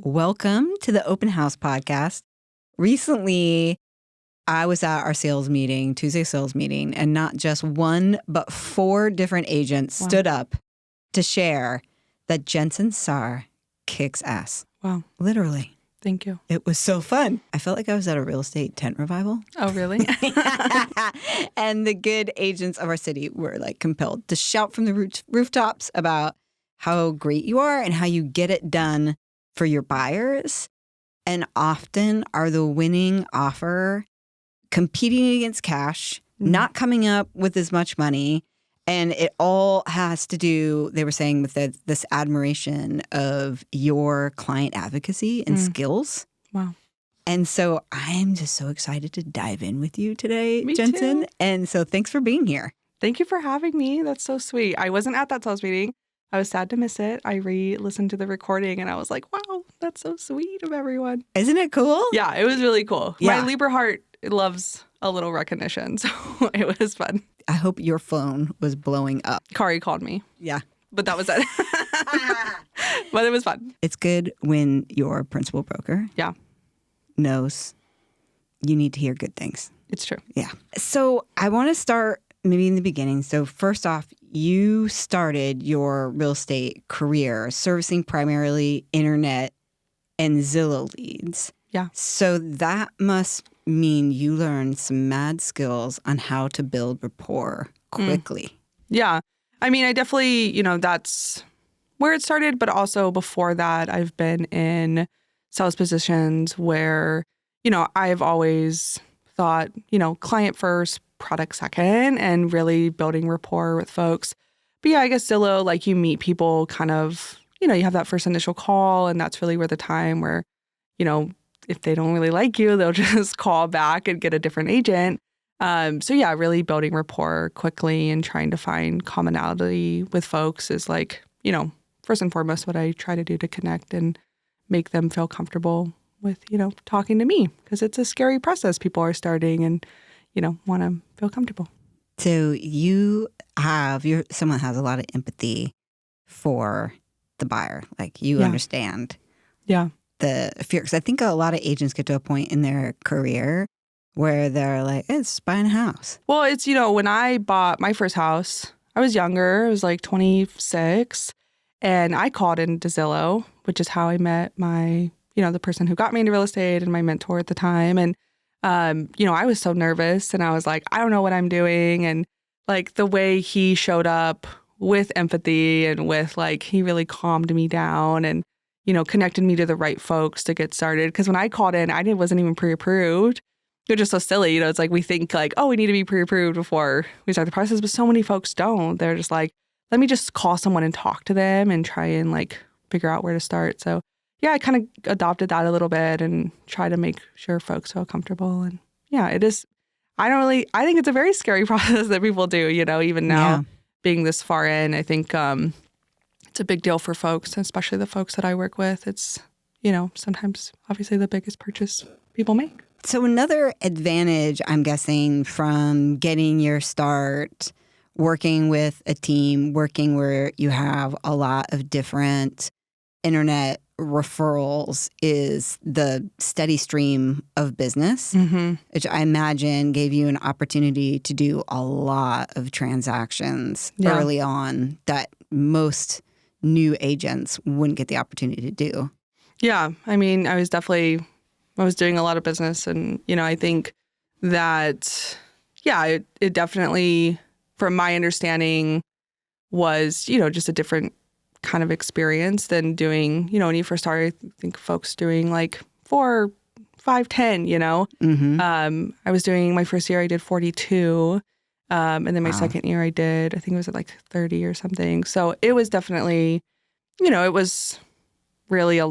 welcome to the Open House podcast. Recently, I was at our Tuesday sales meeting, and not just one, but 4 different agents stood up to share that Jenson Sarr kicks ass. Wow. Literally. Thank you. It was so fun. I felt like I was at a real estate tent revival. Oh, really? And the good agents of our city were compelled to shout from the rooftops about how great you are and how you get it done for your buyers, and often are the winning offer competing against cash, not coming up with as much money. And it all has to do, they were saying, with this admiration of your client advocacy and skills. Wow. And so I'm just so excited to dive in with you today, Me Jenson. too. And so thanks for being here. Thank you for having me. That's so sweet. I wasn't at that sales meeting. I was sad to miss it. I re-listened to the recording and I was like, wow, that's so sweet of everyone. Isn't it cool? Yeah, it was really cool. Yeah. My Libra heart loves a little recognition, so it was fun. I hope your phone was blowing up. Kari called me, Yeah. but that was it. But it was fun. It's good when your principal broker knows you need to hear good things. It's true. Yeah. So I want to start maybe in the beginning. So first off, you started your real estate career servicing primarily internet and Zillow leads. Yeah. So that must mean you learned some mad skills on how to build rapport quickly. Yeah. I mean, I definitely, that's where it started. But also before that, I've been in sales positions where, I've always thought, client first, product second, and really building rapport with folks. But yeah, I guess Zillow, you meet people kind of, you have that first initial call, and that's really where the time where, if they don't really like you, they'll just call back and get a different agent. So yeah, really building rapport quickly and trying to find commonality with folks is first and foremost what I try to do to connect and make them feel comfortable with, talking to me, because it's a scary process. People are starting and, want to feel comfortable. So someone has a lot of empathy for the buyer. You understand. Yeah. The fear. Because I think a lot of agents get to a point in their career where they're like, it's buying a house. Well, it's, when I bought my first house, I was younger. I was 26. And I called into Zillow, which is how I met my, the person who got me into real estate and my mentor at the time. And, I was so nervous and I was like, I don't know what I'm doing. And the way he showed up with empathy and with he really calmed me down and, connected me to the right folks to get started. Because when I called in, I wasn't even pre-approved. They're just so silly. It's we think oh, we need to be pre-approved before we start the process. But so many folks don't. They're just let me just call someone and talk to them and try and figure out where to start. So yeah, I kind of adopted that a little bit and try to make sure folks feel comfortable. And yeah, it is. I think it's a very scary process that people do, even now being this far in. I think it's a big deal for folks, especially the folks that I work with. It's, sometimes obviously the biggest purchase people make. So another advantage, I'm guessing, from getting your start working with a team, working where you have a lot of different internet referrals, is the steady stream of business, which I imagine gave you an opportunity to do a lot of transactions early on that most new agents wouldn't get the opportunity to do. Yeah. I mean, I was doing a lot of business, and, I think that, it definitely, from my understanding, was, just a different kind of experience than doing, when you first started, I think folks doing 4, 5, 10, I was doing, my first year I did 42. And then my second year I think it was at 30 or something. So it was definitely, it was really there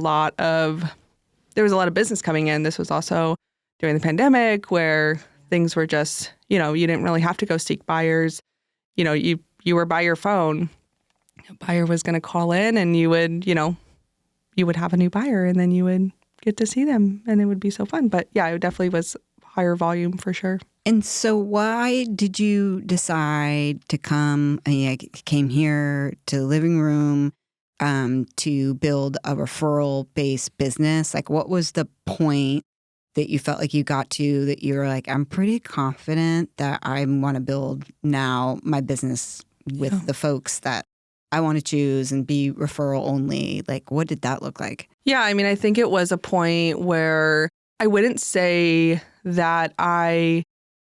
was a lot of business coming in. This was also during the pandemic where things were just, you didn't really have to go seek buyers. You were by your phone. A buyer was going to call in and you would have a new buyer and then you would get to see them and it would be so fun. But yeah, it definitely was higher volume for sure. And so why did you decide to come? I mean, I came here to the living room. to build a referral-based business? Like, what was the point that you felt like you got to that you were like, I'm pretty confident that I want to build now my business with the folks that I want to choose and be referral only? Like, what did that look like? Yeah, I mean, I think it was a point where I wouldn't say that I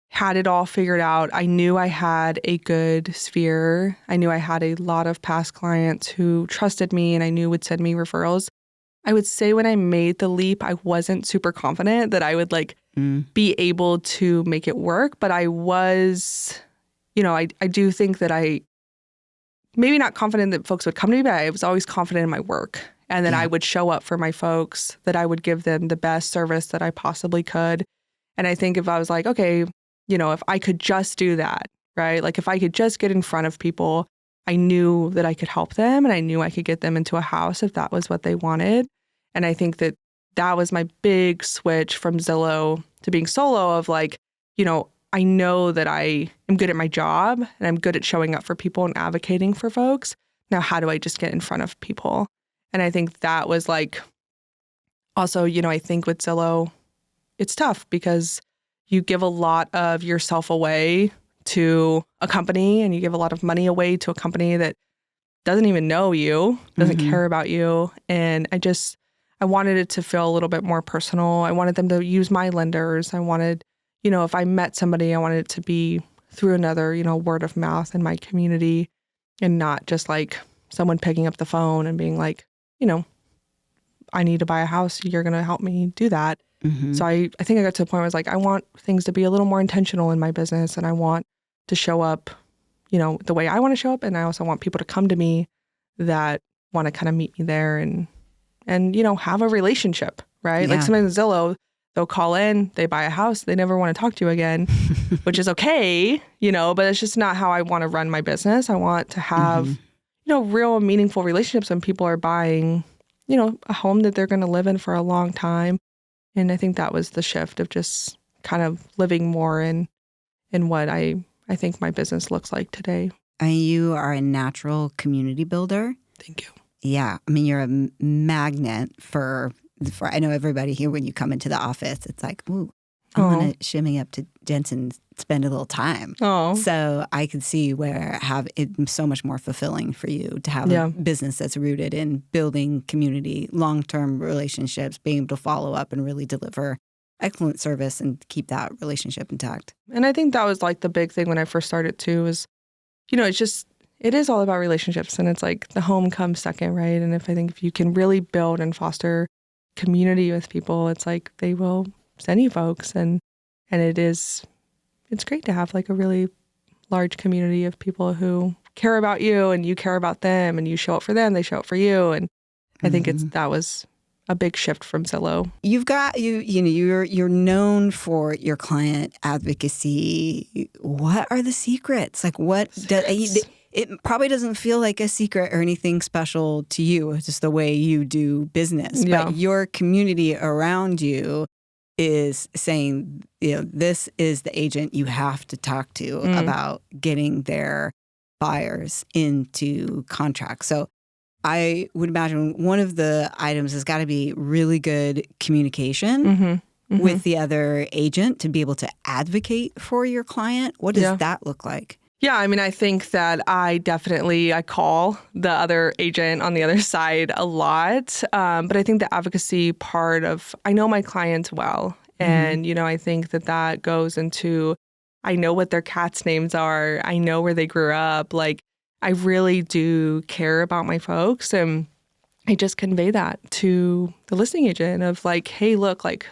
had it all figured out. I knew I had a good sphere. I knew I had a lot of past clients who trusted me and I knew would send me referrals. I would say when I made the leap, I wasn't super confident that I would be able to make it work. But I was, I do think that I, maybe not confident that folks would come to me, but I was always confident in my work and that I would show up for my folks, that I would give them the best service that I possibly could. And I think if I was like, okay, if I could just do that, right? Like if I could just get in front of people, I knew that I could help them and I knew I could get them into a house if that was what they wanted. And I think that that was my big switch from Zillow to being solo of like, I know that I am good at my job and I'm good at showing up for people and advocating for folks. Now, how do I just get in front of people? And I think that was like, also, I think with Zillow, it's tough because you give a lot of yourself away to a company and you give a lot of money away to a company that doesn't even know you, doesn't care about you. And I wanted it to feel a little bit more personal. I wanted them to use my lenders. I wanted, if I met somebody, I wanted it to be through another, word of mouth in my community and not just like someone picking up the phone and being like, I need to buy a house. You're going to help me do that. So I think I got to the point where I was like, I want things to be a little more intentional in my business and I want to show up, the way I want to show up. And I also want people to come to me that want to kind of meet me there and have a relationship, right? Yeah. Like sometimes in Zillow, they'll call in, they buy a house, they never want to talk to you again, which is okay, but it's just not how I want to run my business. I want to have, real meaningful relationships when people are buying, a home that they're going to live in for a long time. And I think that was the shift of just kind of living more in what I think my business looks like today. And you are a natural community builder. Thank you. Yeah. I mean, you're a magnet for I know everybody here when you come into the office, it's like, ooh, I want to shimmy up to Jenson, spend a little time. So I could see where it's so much more fulfilling for you to have a business that's rooted in building community, long-term relationships, being able to follow up and really deliver excellent service and keep that relationship intact. And I think that was like the big thing when I first started too is, it is all about relationships and it's like the home comes second, right? And if you can really build and foster community with people, it's like they will send you folks and it's great to have like a really large community of people who care about you and you care about them and you show up for them, they show up for you. And I think that was a big shift from Zillow. You've got you're known for your client advocacy. What are the secrets? Like it probably doesn't feel like a secret or anything special to you. It's just the way you do business. Yeah. But your community around you is saying, this is the agent you have to talk to about getting their buyers into contract. So I would imagine one of the items has got to be really good communication with the other agent to be able to advocate for your client. What does that look like? Yeah, I mean, I think that I call the other agent on the other side a lot. But I think the advocacy part of, I know my clients well. And, I think that goes into, I know what their cats' names are. I know where they grew up. Like, I really do care about my folks. And I just convey that to the listing agent of like, hey, look, like,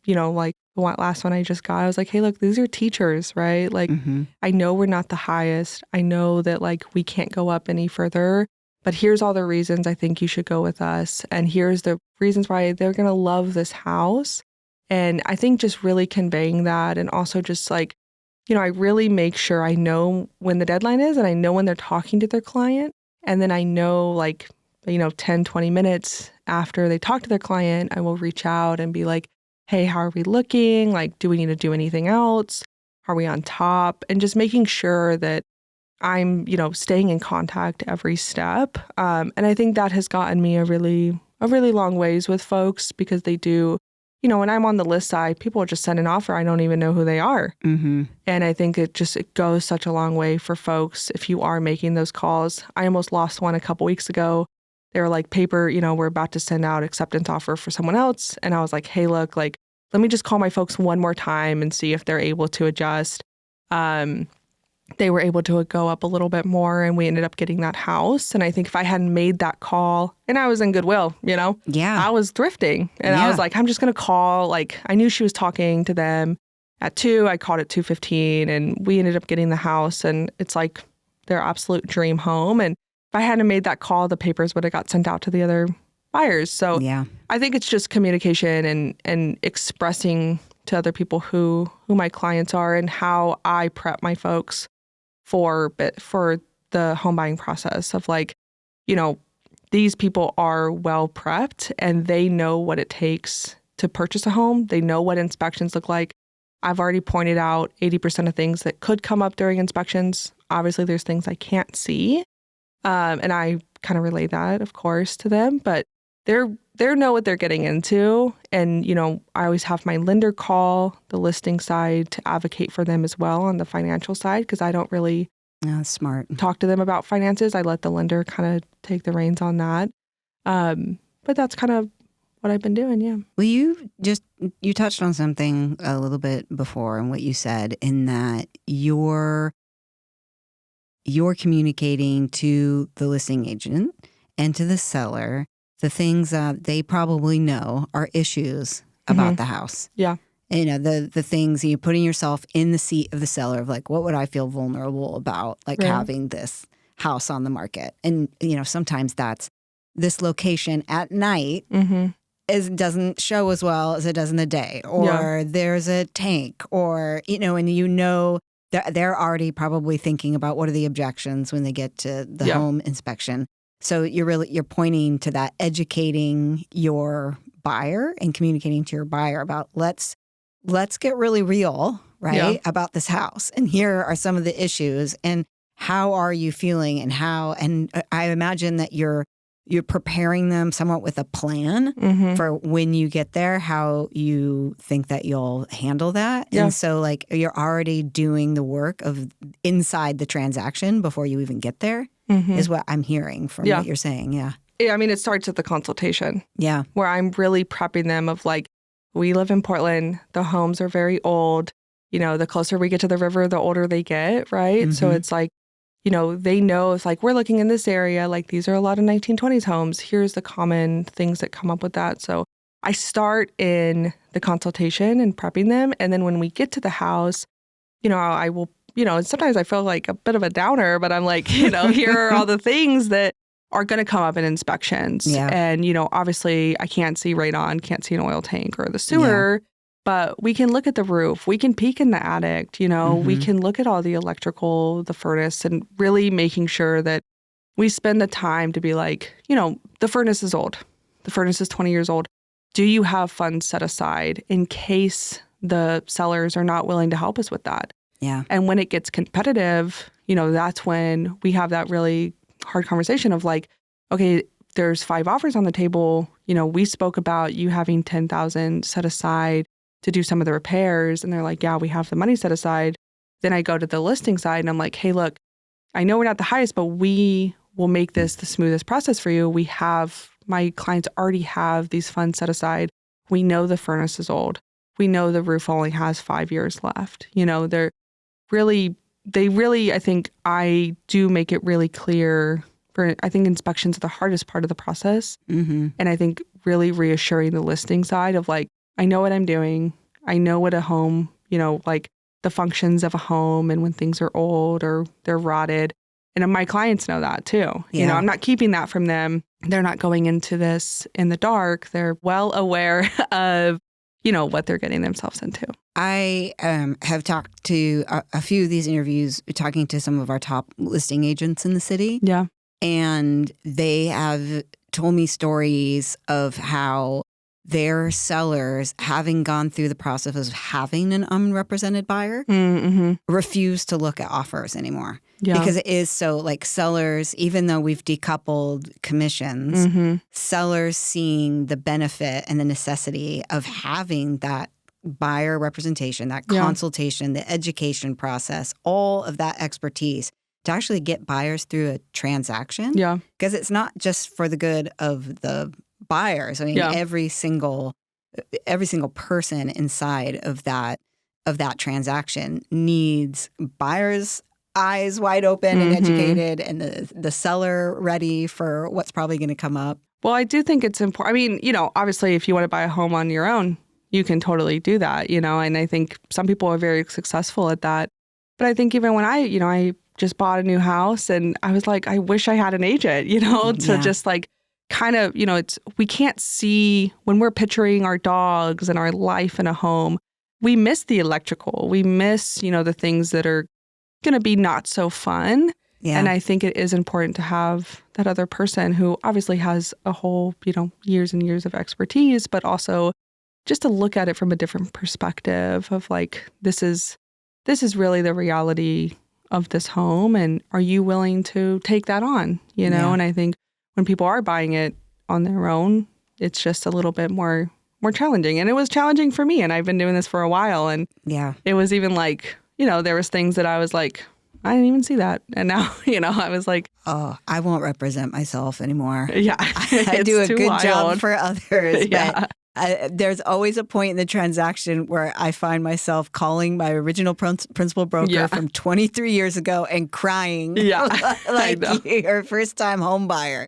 like the last one I just got, I was like, hey, look, these are teachers, right? Like, I know we're not the highest. I know that like we can't go up any further, but here's all the reasons I think you should go with us. And here's the reasons why they're going to love this house. And I think just really conveying that and also just like, I really make sure I know when the deadline is and I know when they're talking to their client. And then I know like, 10, 20 minutes after they talk to their client, I will reach out and be like, hey, how are we looking? Like, do we need to do anything else? Are we on top? And just making sure that I'm, staying in contact every step. And I think that has gotten me a really long ways with folks because they do, when I'm on the list side, people just send an offer. I don't even know who they are. Mm-hmm. And I think it goes such a long way for folks if you are making those calls. I almost lost one a couple weeks ago. They were like, paper, we're about to send out acceptance offer for someone else. And I was like, hey, look, like, let me just call my folks one more time and see if they're able to adjust. They were able to go up a little bit more and we ended up getting that house. And I think if I hadn't made that call, and I was in goodwill, Yeah. I was thrifting and I was like, I'm just going to call. Like, I knew she was talking to them at 2. I called at 2:15 and we ended up getting the house and it's like their absolute dream home. And if I hadn't made that call, the papers would have got sent out to the other buyers. So Yeah. I think it's just communication and expressing to other people who my clients are and how I prep my folks for the home buying process of like, these people are well prepped and they know what it takes to purchase a home. They know what inspections look like. I've already pointed out 80% of things that could come up during inspections. Obviously, there's things I can't see. And I kind of relay that, of course, to them, but they know what they're getting into. And, I always have my lender call the listing side to advocate for them as well on the financial side because I don't really smart. talk to them about finances. I let the lender kind of take the reins on that. But that's kind of what I've been doing, yeah. Well, you touched on something a little bit before and what you said in that you're communicating to the listing agent and to the seller the things that they probably know are issues about the house. Yeah. The things you're putting yourself in the seat of the seller of like, what would I feel vulnerable about like having this house on the market? And, sometimes that's this location at night doesn't show as well as it does in the day, or there's a tank or, and they're already probably thinking about what are the objections when they get to the home inspection. So you're pointing to that, educating your buyer and communicating to your buyer about let's get really real, right, about this house. And here are some of the issues and how are you feeling and I imagine that you're preparing them somewhat with a plan for when you get there, how you think that you'll handle that. Yeah. And so like you're already doing the work of inside the transaction before you even get there is what I'm hearing from what you're saying. Yeah. Yeah. I mean, it starts at the consultation. Yeah. Where I'm really prepping them of like, we live in Portland. The homes are very old. The closer we get to the river, the older they get, right? So it's like, they know it's like, we're looking in this area, like these are a lot of 1920s homes. Here's the common things that come up with that. So I start in the consultation and prepping them. And then when we get to the house, I will, sometimes I feel like a bit of a downer, but I'm like, here are all the things that are going to come up in inspections. Yeah. And, obviously I can't see radon, can't see an oil tank or the sewer, but we can look at the roof. We can peek in the attic, we can look at all the electrical, the furnace, and really making sure that we spend the time to be like, the furnace is old. The furnace is 20 years old. Do you have funds set aside in case the sellers are not willing to help us with that? Yeah. And when it gets competitive, that's when we have that really hard conversation of like, okay, there's 5 offers on the table. We spoke about you having $10,000 set aside to do some of the repairs. And they're like, yeah, we have the money set aside. Then I go to the listing side and I'm like, hey, look, I know we're not the highest, but we will make this the smoothest process for you. My clients already have these funds set aside. We know the furnace is old. We know the roof only has 5 years left. They really, I think I do make it really clear I think inspections are the hardest part of the process. And I think really reassuring the listing side of like, I know what I'm doing. I know what a home, like the functions of a home and when things are old or they're rotted. And my clients know that too. Yeah. I'm not keeping that from them. They're not going into this in the dark. They're well aware of, what they're getting themselves into. I have talked to a few of these interviews, talking to some of our top listing agents in the city. Yeah. And they have told me stories of how their sellers, having gone through the process of having an unrepresented buyer, refuse to look at offers anymore. Yeah. Because it is so like sellers, even though we've decoupled commissions, sellers seeing the benefit and the necessity of having that buyer representation, that consultation, the education process, all of that expertise to actually get buyers through a transaction. Yeah. Because it's not just for the good of the buyers. I mean, every single person inside of that transaction needs buyers' eyes wide open and educated, and the seller ready for what's probably going to come up. Well, I do think it's important. I mean, obviously, if you want to buy a home on your own, you can totally do that, and I think some people are very successful at that. But I think even when I just bought a new house and I was like, I wish I had an agent, to just like kind of, we can't see when we're picturing our dogs and our life in a home, we miss the electrical. We miss, the things that are going to be not so fun. Yeah. And I think it is important to have that other person who obviously has a whole, years and years of expertise, but also just to look at it from a different perspective of like, this is really the reality of this home. And are you willing to take that on, And I think when people are buying it on their own, it's just a little bit more challenging. And it was challenging for me. And I've been doing this for a while. And it was even like, there was things that I was like, I didn't even see that. And now, I was like, oh, I won't represent myself anymore. Yeah. I do a good job for others. Yeah. But there's always a point in the transaction where I find myself calling my original principal broker from 23 years ago and crying like your first time home buyer.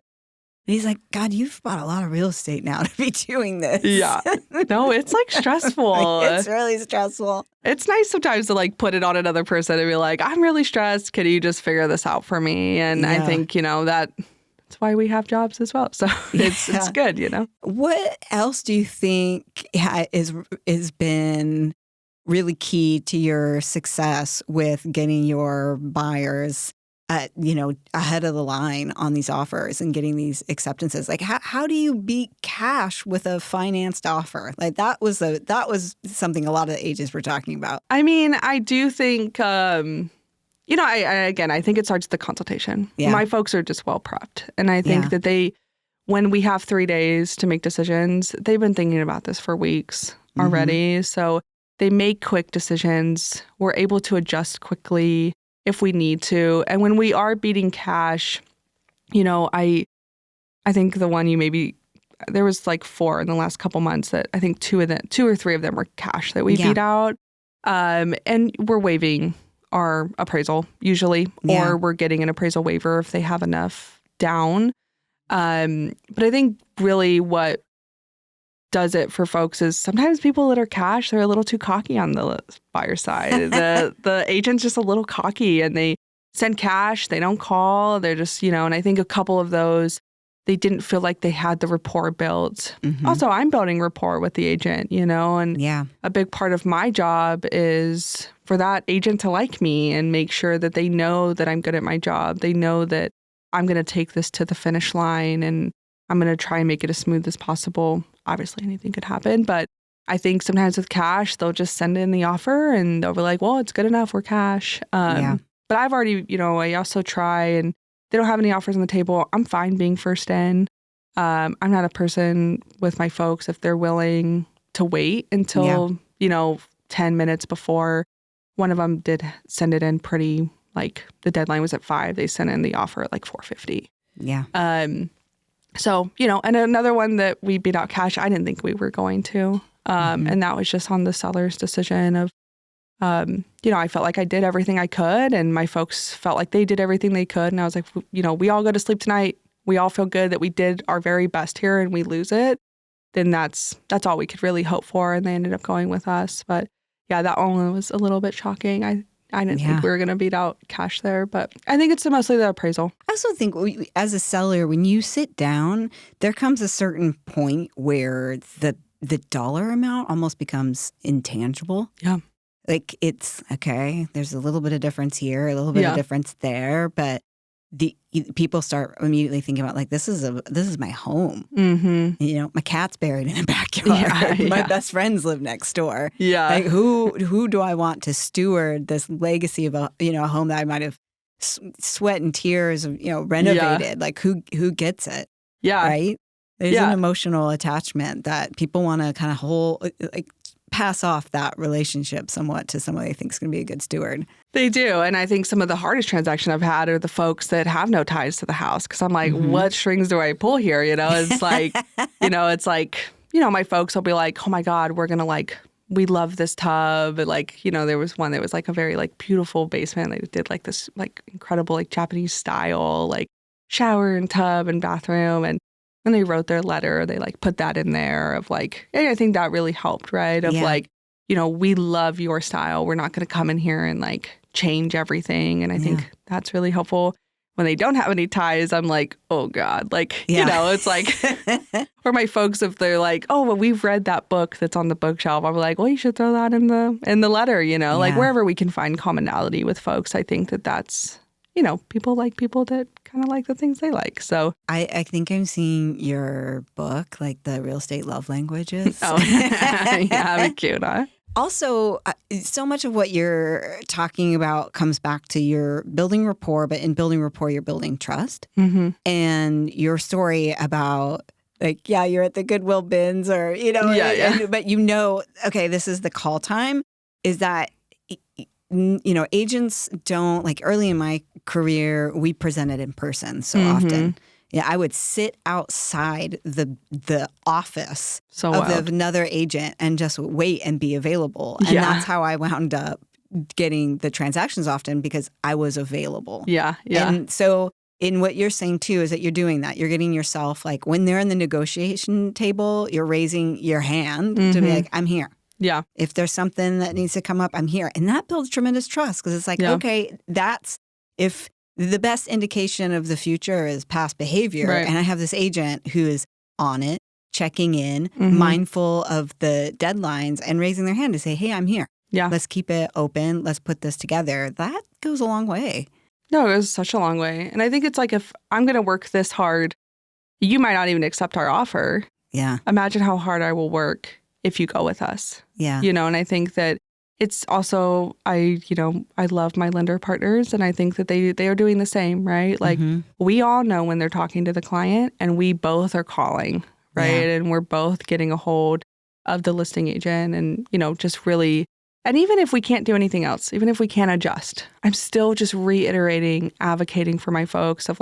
And he's like, God, you've bought a lot of real estate now to be doing this. Yeah. No, it's like stressful. It's really stressful. It's nice sometimes to like put it on another person and be like, I'm really stressed. Can you just figure this out for me? And I think, that's why we have jobs as well. So it's good, What else do you think is been really key to your success with getting your buyers ahead of the line on these offers and getting these acceptances? Like, how do you beat cash with a financed offer? Like that was something a lot of the agents were talking about. I mean, I do think, I think it starts with the consultation. Yeah. My folks are just well prepped. And I think that when we have 3 days to make decisions, they've been thinking about this for weeks already. So they make quick decisions. We're able to adjust quickly if we need to. And when we are beating cash, I think the one there was like 4 in the last couple months that I think 2 or 3 of them were cash that we beat out. And we're waiving our appraisal usually, or we're getting an appraisal waiver if they have enough down. But I think really what does it for folks is sometimes people that are cash, they're a little too cocky on the buyer side. The agent's just a little cocky and they send cash, they don't call, they're just, and I think a couple of those, they didn't feel like they had the rapport built. Also, I'm building rapport with the agent, and a big part of my job is for that agent to like me and make sure that they know that I'm good at my job. They know that I'm going to take this to the finish line and I'm going to try and make it as smooth as possible. Obviously, anything could happen, but I think sometimes with cash, they'll just send in the offer and they'll be like, well, it's good enough, we're cash. But I've already, I also try, and they don't have any offers on the table. I'm fine being first in. I'm not a person with my folks, if they're willing to wait until, 10 minutes before. One of them did send it in pretty, like the deadline was at 5. They sent in the offer at like 4:50. Yeah. So, and another one that we beat out cash, I didn't think we were going to. And that was just on the seller's decision of, I felt like I did everything I could and my folks felt like they did everything they could. And I was like, we all go to sleep tonight. We all feel good that we did our very best here and we lose it. Then that's all we could really hope for. And they ended up going with us. But yeah, that one was a little bit shocking. I didn't think we were going to beat out cash there, but I think it's mostly the appraisal. I also think as a seller, when you sit down, there comes a certain point where the dollar amount almost becomes intangible. Yeah. Like it's, okay, there's a little bit of difference here, a little bit of difference there, but people start immediately thinking about like, this is my home. Mm-hmm. You know, my cat's buried in the backyard. My best friends live next door. Yeah. Like who do I want to steward this legacy of a home that I might have sweat and tears, renovated? Yeah. Like who gets it? Yeah. Right. There's an emotional attachment that people want to kind of pass off that relationship somewhat to somebody they think is going to be a good steward. They do. And I think some of the hardest transactions I've had are the folks that have no ties to the house. Because I'm like, what strings do I pull here? It's like, my folks will be like, oh my God, we're going to we love this tub. And there was one that was like a very beautiful basement. They did this incredible Japanese style, shower and tub and bathroom. And when they wrote their letter, they put that in there of and I think that really helped, right? Of we love your style. We're not going to come in here and change everything. And I think that's really helpful. When they don't have any ties, I'm like, oh God, it's or my folks, if they're like, oh, well, we've read that book that's on the bookshelf. I'm like, well, you should throw that in the letter, wherever we can find commonality with folks. I think that's, people like people that kind of like the things they like. So I think I'm seeing your book, the real estate love languages. Oh, yeah, that'd be cute, huh? Also, so much of what you're talking about comes back to your building rapport, but in building rapport, you're building trust. Mm-hmm. And your story about you're at the Goodwill bins or, but okay, this is the call time, is that, agents don't, early in my career, we presented in person so often. Yeah, I would sit outside the office of another agent and just wait and be available. And that's how I wound up getting the transactions often, because I was available. Yeah, yeah. And so in what you're saying too is that you're doing that. You're getting yourself, when they're in the negotiation table, you're raising your hand to be like, I'm here. Yeah. If there's something that needs to come up, I'm here. And that builds tremendous trust, because it's okay, if the best indication of the future is past behavior. Right. And I have this agent who is on it, checking in, mindful of the deadlines, and raising their hand to say, hey, I'm here. Yeah. Let's keep it open. Let's put this together. That goes a long way. No, it goes such a long way. And I think it's if I'm going to work this hard, you might not even accept our offer. Yeah. Imagine how hard I will work if you go with us. Yeah. And I think that it's also, I love my lender partners, and I think that they are doing the same, right? We all know when they're talking to the client, and we both are calling, right? Yeah. And we're both getting a hold of the listing agent, and, just really, and even if we can't do anything else, even if we can't adjust, I'm still just reiterating, advocating for my folks of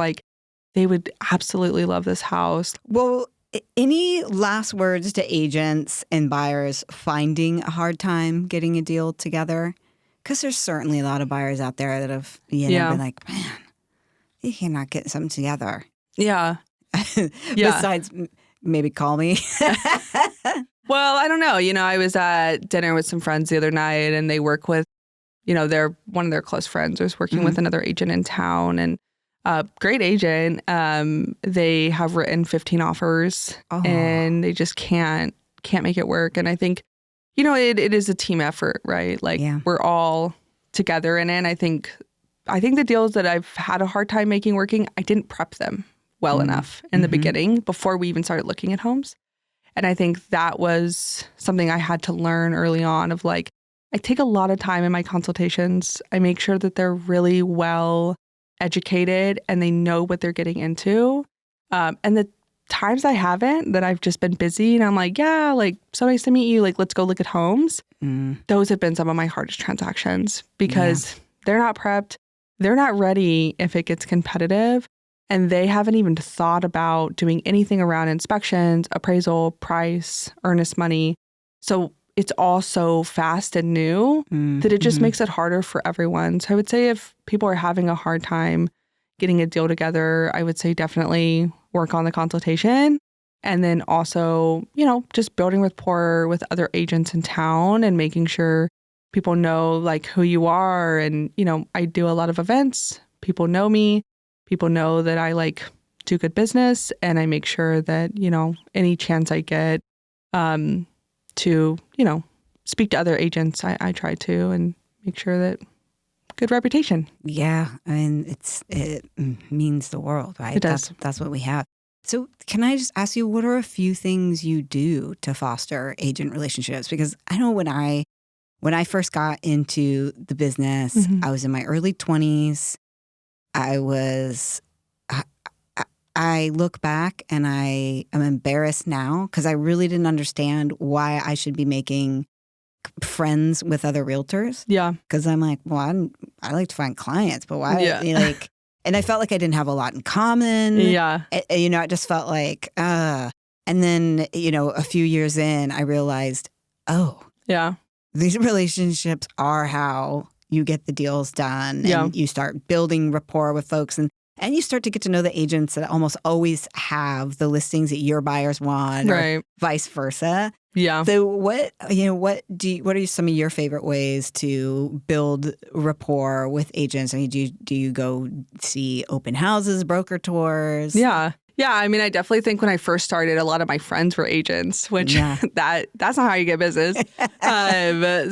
they would absolutely love this house. Well, any last words to agents and buyers finding a hard time getting a deal together? Because there's certainly a lot of buyers out there that have been like, man, you cannot get something together. Yeah. Besides, maybe call me. Well, I don't know. I was at dinner with some friends the other night, and they work with, they're one of their close friends was working with another agent in town, and great agent. They have written 15 offers and they just can't make it work. And I think, it is a team effort, right? We're all together in it. And I think the deals that I've had a hard time making working, I didn't prep them well enough in the beginning before we even started looking at homes. And I think that was something I had to learn early on of I take a lot of time in my consultations. I make sure that they're really well educated and they know what they're getting into. And the times I haven't, that I've just been busy and I'm so nice to meet you. Let's go look at homes. Those have been some of my hardest transactions, because they're not prepped. They're not ready if it gets competitive, and they haven't even thought about doing anything around inspections, appraisal, price, earnest money. So it's all so fast and new that it just makes it harder for everyone. So I would say if people are having a hard time getting a deal together, I would say definitely work on the consultation. And then also, just building rapport with other agents in town and making sure people know who you are. And, I do a lot of events. People know me. People know that I do good business, and I make sure that, any chance I get, to, speak to other agents, I try to, and make sure that good reputation. Yeah. I mean, it means the world, right? It does. That's what we have. So can I just ask you, what are a few things you do to foster agent relationships? Because I know when I first got into the business, I was in my early 20s. I look back and I am embarrassed now because I really didn't understand why I should be making friends with other realtors. Yeah. Because I'm like, well, I like to find clients, but why? Yeah. And I felt like I didn't have a lot in common. Yeah. I just felt like, and then, a few years in, I realized, oh, yeah, these relationships are how you get the deals done. Yeah. And you start building rapport with folks and you start to get to know the agents that almost always have the listings that your buyers want, right. or vice versa. Yeah. So what are some of your favorite ways to build rapport with agents? I mean, do you go see open houses, broker tours? Yeah. Yeah. I mean, I definitely think when I first started, a lot of my friends were agents, which that's not how you get business.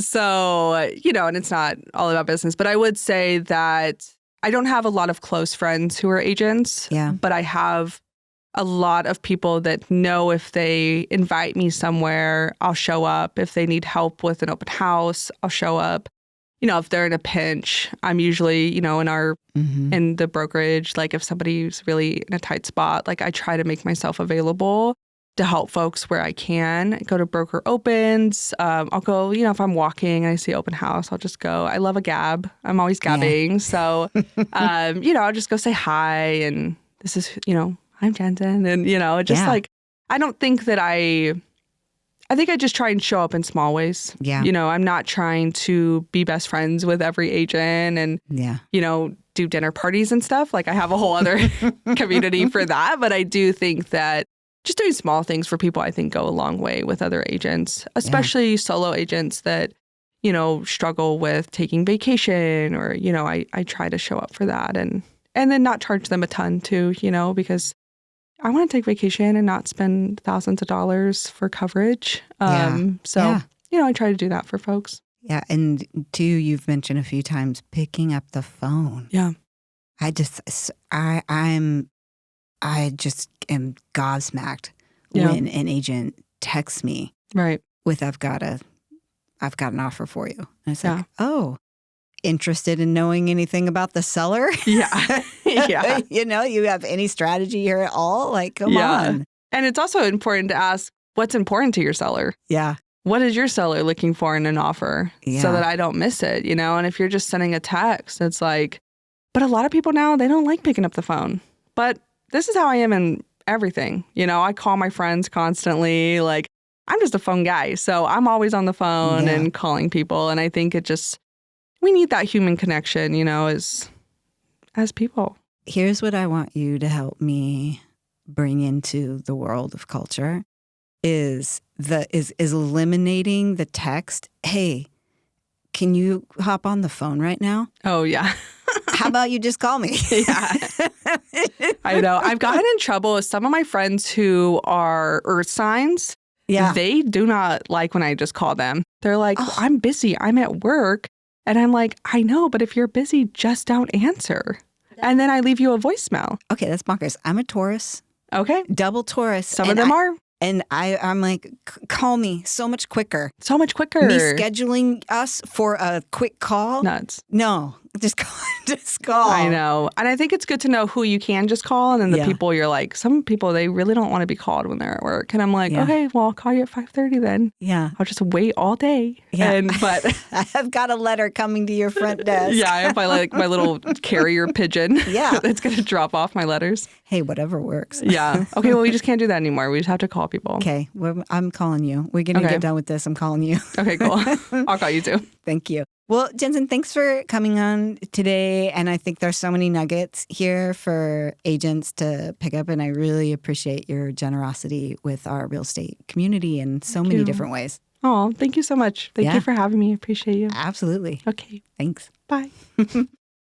So, and it's not all about business, but I would say that I don't have a lot of close friends who are agents, but I have a lot of people that know if they invite me somewhere, I'll show up. If they need help with an open house, I'll show up. If they're in a pinch, I'm usually, in the brokerage, like if somebody's really in a tight spot, like I try to make myself available to help folks where I can. Go to broker opens. I'll go, if I'm walking and I see open house, I'll just go. I love a gab. I'm always gabbing. Yeah. So, I'll just go say hi. And this is, I'm Jenson. And, I don't think that I think I just try and show up in small ways. Yeah. I'm not trying to be best friends with every agent and, do dinner parties and stuff. Like I have a whole other community for that. But I do think that just doing small things for people, I think, go a long way with other agents, especially solo agents that, struggle with taking vacation or, I try to show up for that and then not charge them a ton too, because I want to take vacation and not spend thousands of dollars for coverage. I try to do that for folks. Yeah. And too, you've mentioned a few times picking up the phone. Yeah. I just am gobsmacked when an agent texts me with, I've got an offer for you. And it's like, oh, interested in knowing anything about the seller? Yeah. Yeah. You have any strategy here at all? Like, come on. And it's also important to ask what's important to your seller. Yeah. What is your seller looking for in an offer so that I don't miss it, And if you're just sending a text, it's like, but a lot of people now, they don't like picking up the phone. But this is how I am in everything. I call my friends constantly. Like, I'm just a phone guy. So I'm always on the phone and calling people. And I think we need that human connection, as people. Here's what I want you to help me bring into the world of culture is eliminating the text. Hey, can you hop on the phone right now? Oh, yeah. How about you just call me? Yeah. I know. I've gotten in trouble with some of my friends who are earth signs. Yeah. They do not like when I just call them. They're like, I'm busy. I'm at work. And I'm like, I know, but if you're busy, just don't answer. And then I leave you a voicemail. Okay, that's bonkers. I'm a Taurus. Okay. Double Taurus. Some of them are. And I'm like, call me so much quicker. So much quicker. Me scheduling us for a quick call? Nuts. No, just call. I know. And I think it's good to know who you can just call. And then the people you're like, some people, they really don't want to be called when they're at work. And I'm like, okay, well, I'll call you at 5:30 then. Yeah. I'll just wait all day. Yeah. But I've got a letter coming to your front desk. Yeah, I have my little carrier pigeon. Yeah. That's going to drop off my letters. Hey, whatever works. Yeah. Okay, well, we just can't do that anymore. We just have to call people. Okay. Well, I'm calling you. We're going to get done with this. I'm calling you. Okay, cool. I'll call you too. Thank you. Well, Jenson, thanks for coming on today. And I think there's so many nuggets here for agents to pick up. And I really appreciate your generosity with our real estate community in so many different ways. Oh, thank you so much. Thank you for having me. I appreciate you. Absolutely. Okay. Thanks. Bye.